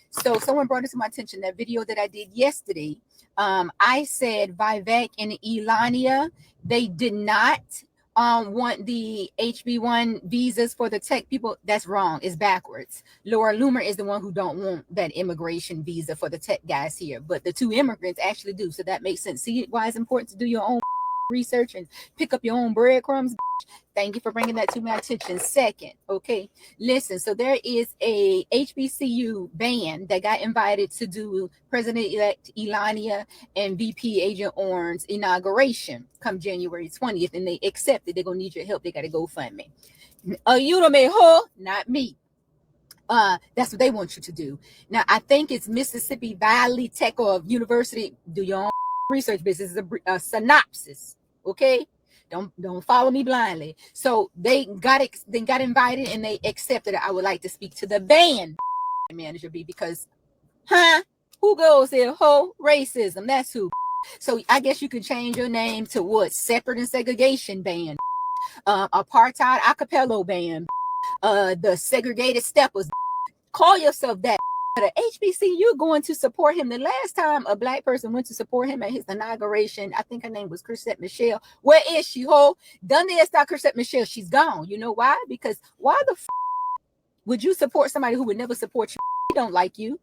So someone brought it to my attention, that video that I did yesterday. I said Vivek and Elania, they did not want the HB1 visas for the tech people. That's wrong. It's backwards. Laura Loomer is the one who don't want that immigration visa for the tech guys here, but the two immigrants actually do. So that makes sense. See why it's important to do your own research and pick up your own breadcrumbs. Thank you for bringing that to my attention. Second, okay, listen. So there is a HBCU band that got invited to do President-elect Elania and VP Agent Orn's inauguration come January 20th, and they accepted. They're gonna need your help. They got to go fund me. You don't make her, not me. That's what they want you to do. Now, I think it's Mississippi Valley Tech or University. Do your own research. Business is a synopsis, okay? Don't follow me blindly. So they got invited and they accepted it. I would like to speak to the band manager because, who goes there? Racism. That's who. So I guess you could change your name to what? Separate and segregation band, apartheid acapella band, the segregated steppers. Call yourself that. The HBCU going to support him. The last time a black person went to support him at his inauguration, I think her name was Chrisette Michelle. Where is she, ho? Done there, stop Chrisette Michelle. She's gone. You know why? Because why the would you support somebody who would never support you? He don't like you.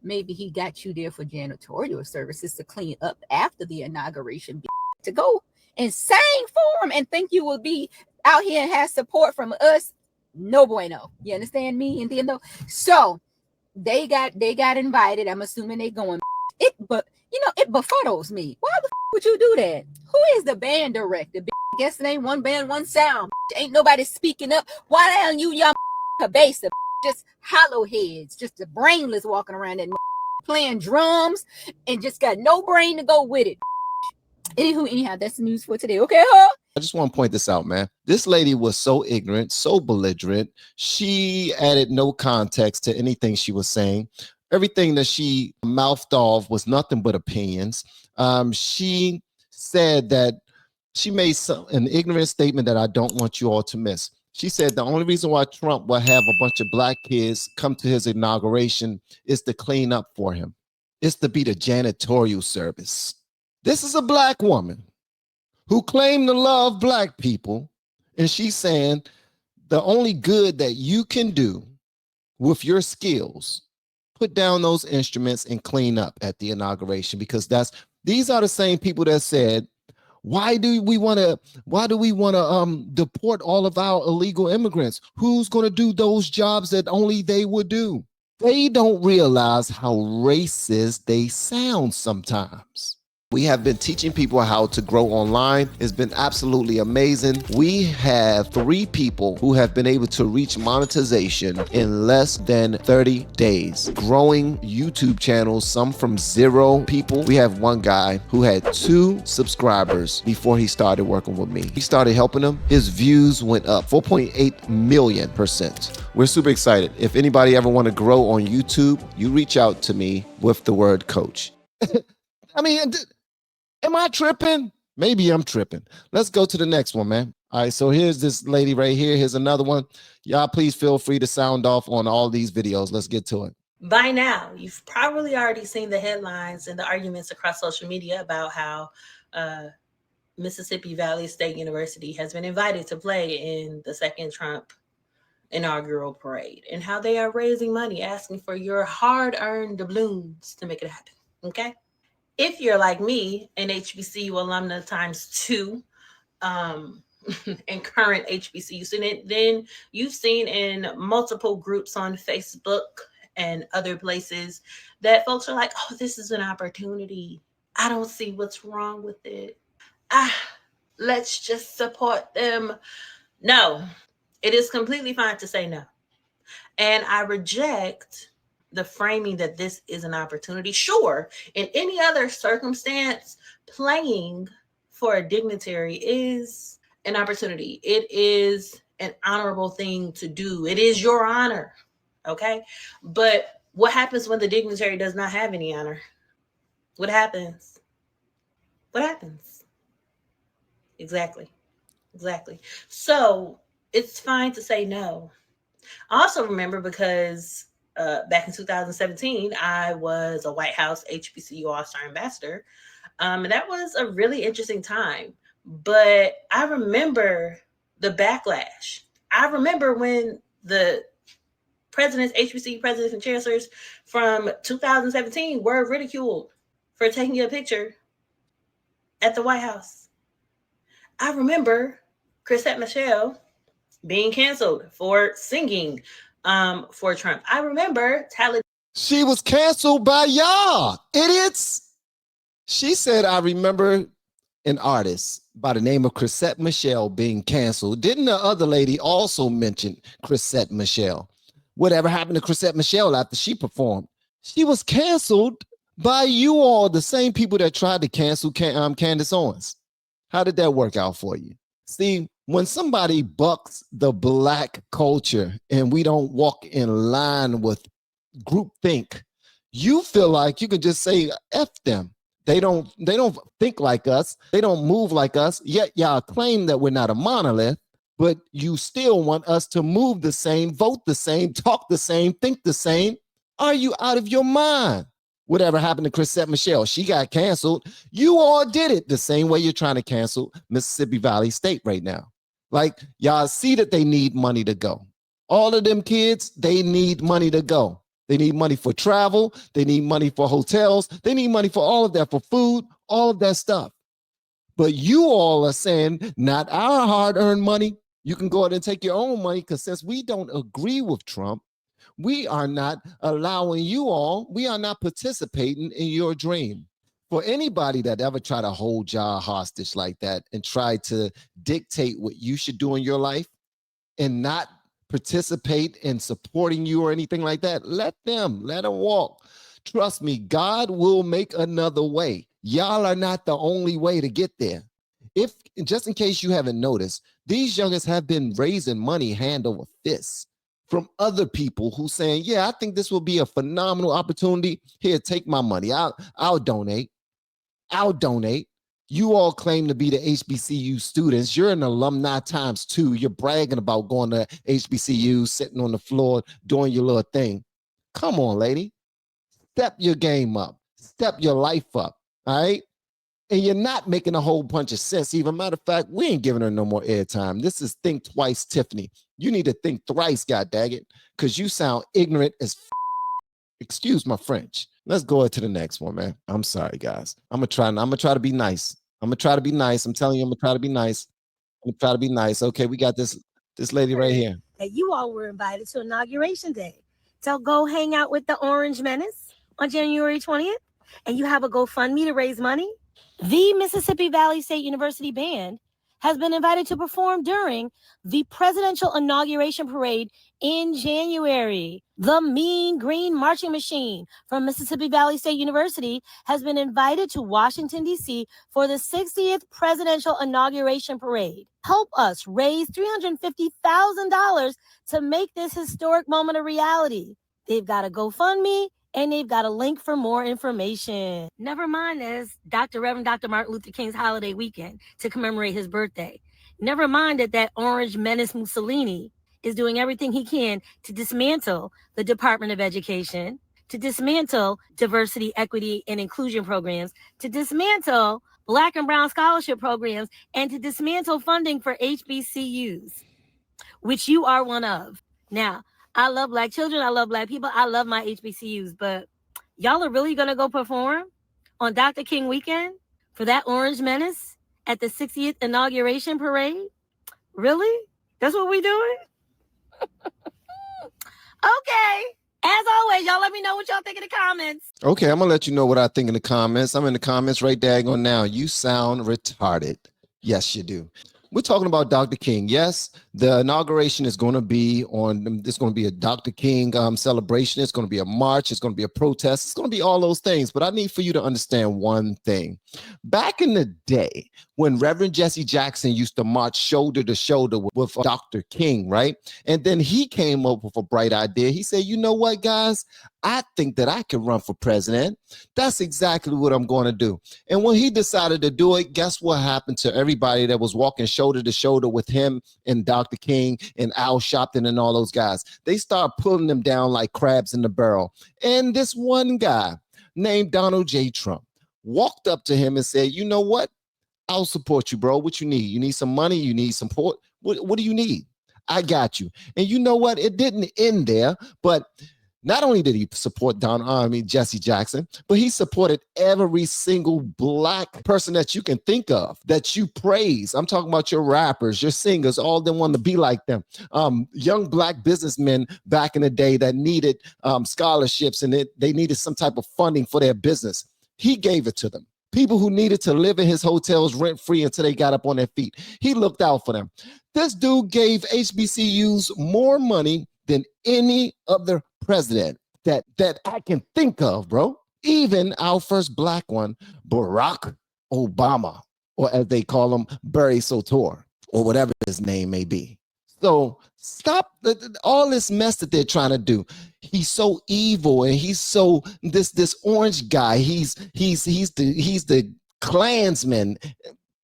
Maybe he got you there for janitorial services to clean up after the inauguration. To go and sing for him and think you will be out here and have support from us. No bueno. You understand me? And then so they got invited. I'm assuming they going. But it befuddles me. Why the would you do that? Who is the band director? Guess it ain't one band, one sound. Ain't nobody speaking up. Why the hell you young cabeza? Just hollow heads, just the brainless walking around and playing drums and just got no brain to go with it. Anyhow, that's the news for today. Okay, huh? I just want to point this out, man. This lady was so ignorant, so belligerent. She added no context to anything she was saying. Everything that she mouthed off was nothing but opinions. She said that she made an ignorant statement that I don't want you all to miss. She said the only reason why Trump will have a bunch of black kids come to his inauguration is to clean up for him. It's to be the janitorial service. This is a black woman who claimed to love black people, and she's saying the only good that you can do with your skills, put down those instruments and clean up at the inauguration, because these are the same people that said, why do we want to deport all of our illegal immigrants? Who's going to do those jobs that only they would do? They don't realize how racist they sound sometimes. We have been teaching people how to grow online. It's been absolutely amazing. We have 3 people who have been able to reach monetization in less than 30 days. Growing YouTube channels, some from 0 people. We have one guy who had 2 subscribers before he started working with me. He started helping him. His views went up 4.8 million%. We're super excited. If anybody ever want to grow on YouTube, you reach out to me with the word coach. I mean, am I tripping? Maybe I'm tripping. Let's go to the next one, man. All right, so here's this lady right here. Here's another one. Y'all please feel free to sound off on all these videos. Let's get to it. By now, you've probably already seen the headlines and the arguments across social media about how Mississippi Valley State University has been invited to play in the second Trump inaugural parade, and how they are raising money, asking for your hard-earned doubloons to make it happen, okay? If you're like me, an HBCU alumna times 2, and current HBCU student, then you've seen in multiple groups on Facebook and other places that folks are like, oh, this is an opportunity. I don't see what's wrong with it. Let's just support them. No, it is completely fine to say no. And I reject the framing that this is an opportunity. Sure, in any other circumstance, playing for a dignitary is an opportunity. It is an honorable thing to do. It is your honor, okay? But what happens when the dignitary does not have any honor? What happens? What happens? Exactly. So it's fine to say no. Also remember, because back in 2017, I was a White House HBCU All-Star Ambassador. And that was a really interesting time. But I remember the backlash. I remember when the presidents, HBCU presidents and chancellors from 2017 were ridiculed for taking a picture at the White House. I remember Chrisette Michele being canceled for singing for Trump. I remember She was canceled by y'all, idiots. She said, I remember an artist by the name of Chrisette Michele being canceled. Didn't the other lady also mention Chrisette Michele? Whatever happened to Chrisette Michele after she performed? She was canceled by you all, the same people that tried to cancel Candace Owens. How did that work out for you? See, when somebody bucks the Black culture and we don't walk in line with groupthink, you feel like you can just say F them. They don't think like us. They don't move like us. Yet y'all claim that we're not a monolith, but you still want us to move the same, vote the same, talk the same, think the same. Are you out of your mind? Whatever happened to Chrisette Michele? She got canceled. You all did it the same way you're trying to cancel Mississippi Valley State right now. Like, y'all see that they need money to go. All of them kids, they need money to go. They need money for travel. They need money for hotels. They need money for all of that, for food, all of that stuff. But you all are saying, not our hard-earned money. You can go out and take your own money, because since we don't agree with Trump, we are not allowing you all, we are not participating in your dream. For anybody that ever try to hold y'all hostage like that and try to dictate what you should do in your life and not participate in supporting you or anything like that, let them walk. Trust me, God will make another way. Y'all are not the only way to get there. If, just in case you haven't noticed, these youngers have been raising money hand over fist from other people who saying, yeah, I think this will be a phenomenal opportunity. Here, take my money. I'll donate. You all claim to be the HBCU students. You're an alumni times 2. You're bragging about going to HBCU, sitting on the floor, doing your little thing. Come on, lady. Step your game up. Step your life up, all right? And you're not making a whole bunch of sense. Even matter of fact, we ain't giving her no more airtime. This is Think Twice, Tiffany. You need to think thrice, goddaggit, because you sound ignorant as excuse my French. Let's go to the next one, man. I'm sorry, guys. I'm gonna try to be nice. I'm telling you, I'm gonna try to be nice. Okay, we got this lady right here. And you all were invited to Inauguration Day. So go hang out with the Orange Menace on January 20th, and you have a GoFundMe to raise money. The Mississippi Valley State University Band has been invited to perform during the presidential inauguration parade in January. The Mean Green Marching Machine from Mississippi Valley State University has been invited to Washington, D.C. for the 60th presidential inauguration parade. Help us raise $350,000 to make this historic moment a reality. They've got a GoFundMe, and they've got a link for more information. Never mind as Reverend Dr. Martin Luther King's holiday weekend to commemorate his birthday. Never mind that Orange Menace Mussolini is doing everything he can to dismantle the Department of Education, to dismantle diversity, equity, and inclusion programs, to dismantle Black and Brown scholarship programs, and to dismantle funding for HBCUs, which you are one of. Now, I love Black children. I love Black people. I love my HBCUs, but y'all are really going to go perform on Dr. King weekend for that Orange Menace at the 60th inauguration parade? Really? That's what we doing? Okay. As always, y'all let me know what y'all think in the comments. Okay, I'm going to let you know what I think in the comments. I'm in the comments right daggone now. You sound retarded. Yes, you do. We're talking about Dr. King. Yes, the inauguration is going to be it's going to be a Dr. King celebration. It's going to be a march. It's going to be a protest. It's going to be all those things. But I need for you to understand one thing. Back in the day, when Reverend Jesse Jackson used to march shoulder to shoulder with Dr. King, right? And then he came up with a bright idea. He said, you know what, guys? I think that I can run for president. That's exactly what I'm going to do. And when he decided to do it, guess what happened to everybody that was walking shoulder to shoulder with him and Dr. Dr. King and Al Sharpton and all those guys. They start pulling them down like crabs in the barrel. And this one guy named Donald J. Trump walked up to him and said, you know what? I'll support you, bro. What you need? You need some money? You need support? What do you need? I got you. And you know what? It didn't end there, but not only did he support Jesse Jackson, but he supported every single black person that you can think of, that you praise. I'm talking about your rappers, your singers, all of them want to be like them. Young black businessmen back in the day that needed scholarships and they needed some type of funding for their business. He gave it to them. People who needed to live in his hotels rent-free until they got up on their feet. He looked out for them. This dude gave HBCUs more money than any other president that I can think of, bro. Even our first black one, Barack Obama, or as they call him, Barry Sotomayor, or whatever his name may be. So stop all this mess that they're trying to do. He's so evil, and he's so this orange guy. He's the Klansman.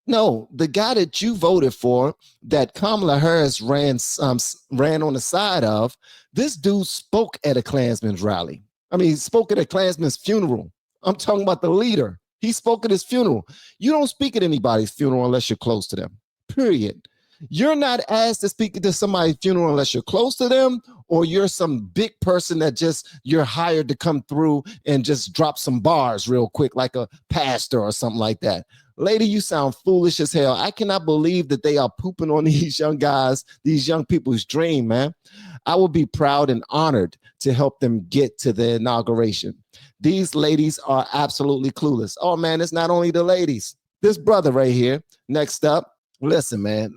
No, the guy that you voted for, that Kamala Harris ran on the side of, this dude spoke at a Klansman's rally. I mean, he spoke at a Klansman's funeral. I'm talking about the leader. He spoke at his funeral. You don't speak at anybody's funeral unless you're close to them, period. You're not asked to speak to somebody's funeral unless you're close to them or you're some big person that you're hired to come through and just drop some bars real quick, like a pastor or something like that. Lady, you sound foolish as hell. I cannot believe that they are pooping on these young guys, these young people's dream, man. I will be proud and honored to help them get to the inauguration. These ladies are absolutely clueless. Oh, man, it's not only the ladies. This brother right here, next up, listen, man,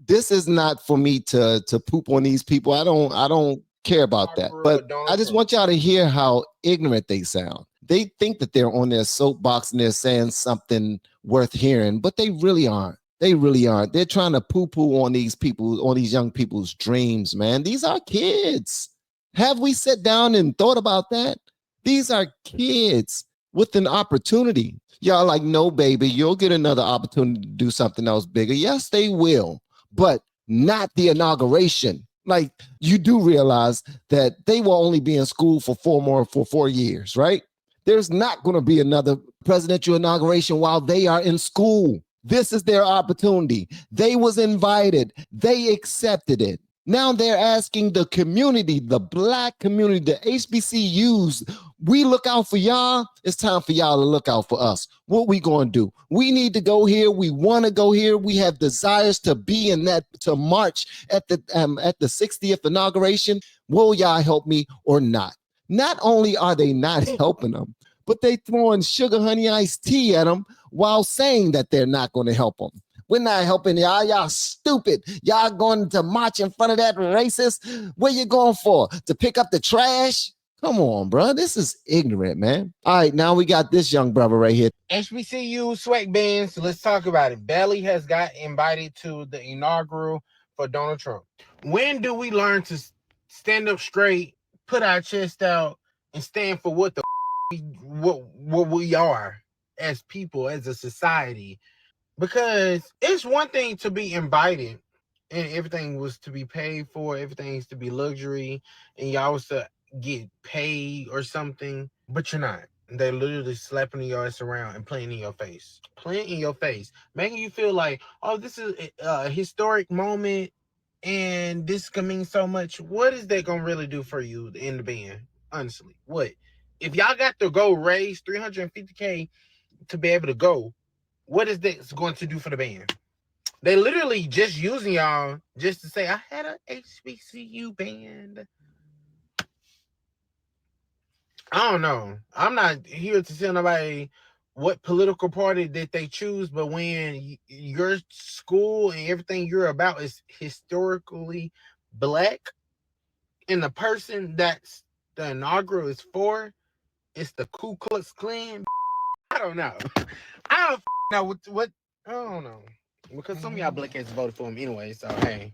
this is not for me to poop on these people. I don't care about that. But I just want y'all to hear how ignorant they sound. They think that they're on their soapbox and they're saying something worth hearing, but they really aren't. They really aren't. They're trying to poo-poo on these people, on these young people's dreams, man. These are kids. Have we sat down and thought about that? These are kids with an opportunity. Y'all like, no, baby, you'll get another opportunity to do something else bigger. Yes, they will, but not the inauguration. Like, you do realize that they will only be in school for 4 years, right? There's not going to be another presidential inauguration while they are in school. This is their opportunity. They was invited. They accepted it. Now they're asking the community, the black community, the HBCUs, we look out for y'all. It's time for y'all to look out for us. What we going to do? We need to go here. We want to go here. We have desires to be in that, to march at the 60th inauguration. Will y'all help me or not? Not only are they not helping them, but they throwing sugar honey iced tea at them while saying that they're not going to help them. We're not helping y'all. Y'all stupid. Y'all going to march in front of that racist? Where you going for? To pick up the trash? Come on, bro. This is ignorant, man. All right, now we got this young brother right here. HBCU swag bands. Let's talk about it. Belly has got invited to the inaugural for Donald Trump. When do we learn to stand up straight, put our chest out, and stand for what we are as people, as a society? Because it's one thing to be invited and everything was to be paid for, everything's to be luxury, and y'all was to get paid or something, but you're not. They're literally slapping your ass around and playing in your face. Playing in your face. Making you feel like, oh, this is a historic moment and this can mean so much. What is that going to really do for you in the band? Honestly, what? If y'all got to go raise $350K to be able to go, what is that going to do for the band? They literally just using y'all just to say, I had a HBCU band. I don't know. I'm not here to tell nobody what political party that they choose, but when your school and everything you're about is historically black, and the person that's the inaugural is for, it's the Ku Klux Klan. I don't know. I don't know what I don't know. Because some of y'all black ass voted for him anyway, so hey.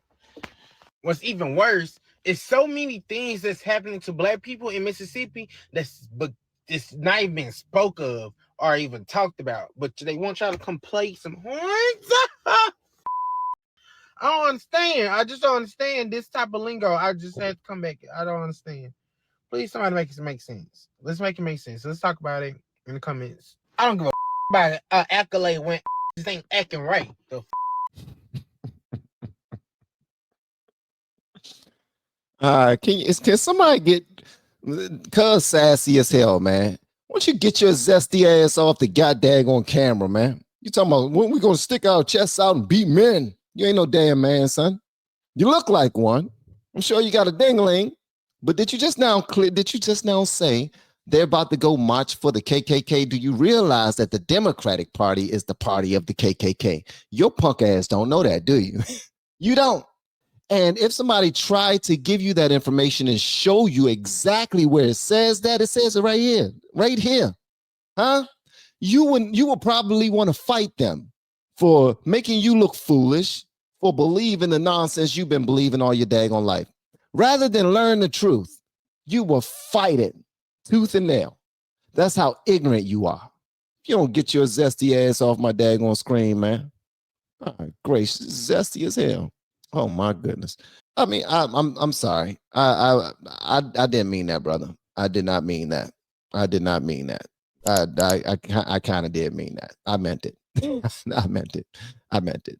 What's even worse is so many things that's happening to black people in Mississippi but it's not even been spoke of or even talked about. But they want y'all to come play some horns. I don't understand. I just don't understand this type of lingo. I just had to come back. I don't understand. Please, somebody make it make sense. Let's make it make sense. Let's talk about it in the comments. I don't give a about accolade when this ain't acting right. The All right, can somebody get cuz sassy as hell, man? Why don't you get your zesty ass off the goddamn on camera, man? You talking about when we gonna stick our chests out and beat men? You ain't no damn man, son. You look like one. I'm sure you got a dingling, but did you just now say they're about to go march for the KKK? Do you realize that the Democratic Party is the party of the KKK? Your punk ass don't know that, do you? You don't. And if somebody tried to give you that information and show you exactly where it says that, it says it right here, huh? You would probably want to fight them for making you look foolish, for believing the nonsense you've been believing all your daggone life. Rather than learn the truth, you will fight it tooth and nail. That's how ignorant you are. If you don't get your zesty ass off my daggone screen, man. All right, gracious, zesty as hell. Oh my goodness. I mean, I'm sorry. I didn't mean that, brother. I did not mean that. I did not mean that. I kind of did mean that. I meant it. I meant it.